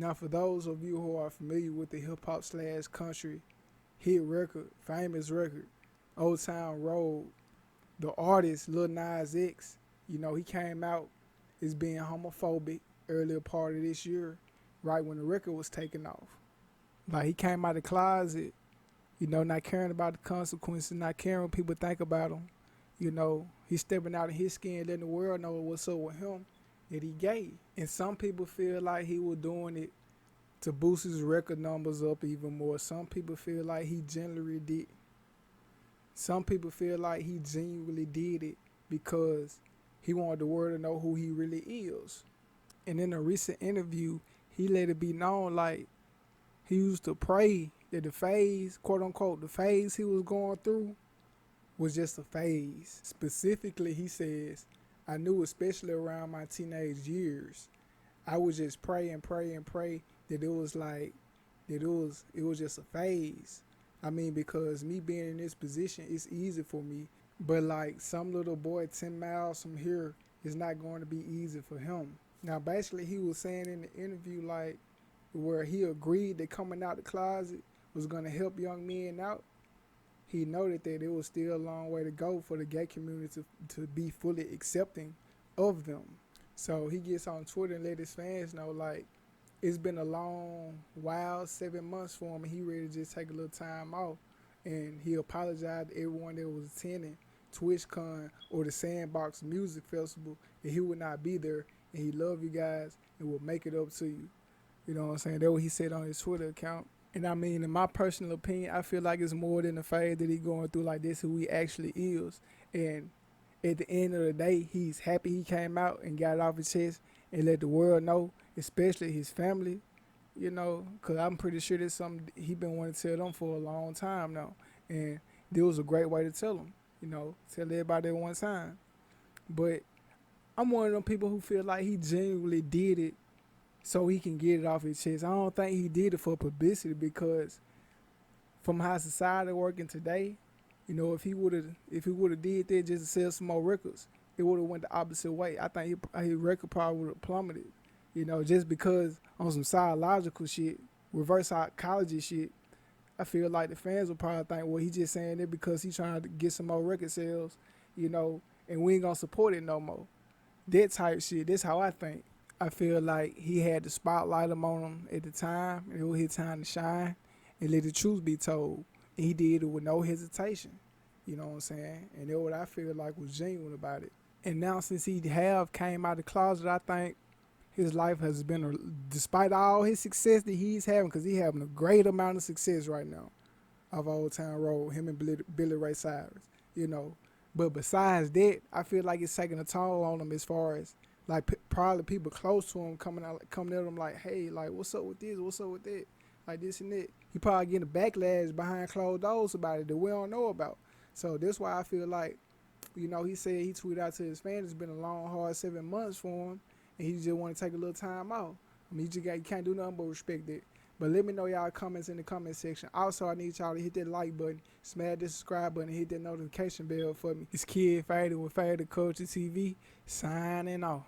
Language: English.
Now, for those of you who are familiar with the hip-hop slash country hit record, famous record, Old Town Road, the artist Lil Nas X, he came out as being homophobic earlier part of this year, right when the record was taken off. Like, he came out of the closet, not caring about the consequences, not caring what people think about him. He's stepping out of his skin, letting the world know what's up with him, that he gay. And some people feel like he was doing it to boost his record numbers up even more. Some people feel like he genuinely did. Some people feel like he genuinely did it because he wanted the world to know who he really is. And in a recent interview, he let it be known like he used to pray that the phase, quote unquote, the phase he was going through was just a phase. Specifically, he says, I knew especially around my teenage years, I would just pray and pray and pray that it was just a phase. I mean, because me being in this position, it's easy for me. But like some little boy 10 miles from here, it's not going to be easy for him. Now, basically, he was saying in the interview, like, where he agreed that coming out the closet was going to help young men out. He noted that it was still a long way to go for the gay community to be fully accepting of them. So he gets on Twitter and let his fans know, like, it's been a long while, 7 months for him, and he ready to just take a little time off. And he apologized to everyone that was attending TwitchCon or the Sandbox Music Festival that he would not be there, and he love you guys and will make it up to you. You know what I'm saying? That's what he said on his Twitter account. And I mean, in my personal opinion, I feel like it's more than the phase that he going through. Like, this who he actually is. And at the end of the day, he's happy he came out and got it off his chest and let the world know, especially his family, because I'm pretty sure that's something he been wanting to tell them for a long time now. And this was a great way to tell them, tell everybody at one time. But I'm one of them people who feel like he genuinely did it so he can get it off his chest. I don't think he did it for publicity, because from how society working today, if he would have did that just to sell some more records, it would have went the opposite way. I think his record probably would have plummeted, just because on some psychological shit, reverse psychology shit. I feel like the fans will probably think, well, he just saying it because he's trying to get some more record sales, and we ain't gonna support it no more. That type shit. That's how I think. I feel like he had the spotlight on him at the time, and it was his time to shine and let the truth be told. And he did it with no hesitation. You know what I'm saying? And that's what I feel like was genuine about it. And now since he came out of the closet, I think his life has been, despite all his success that he's having, because he's having a great amount of success right now of Old Town Road, him and Billy Ray Cyrus, But besides that, I feel like it's taking a toll on him as far as, like, probably people close to him coming at him like, hey, like, what's up with this? What's up with that? Like, this and that. He probably getting a backlash behind closed doors about it that we don't know about. So that's why I feel like, he said he tweeted out to his fans, it's been a long, hard 7 months for him, and he just want to take a little time off. I mean, you can't do nothing but respect it. But let me know y'all comments in the comment section. Also, I need y'all to hit that like button, smash the subscribe button, and hit that notification bell for me. It's Kid Faded with FadedCultureTV, signing off.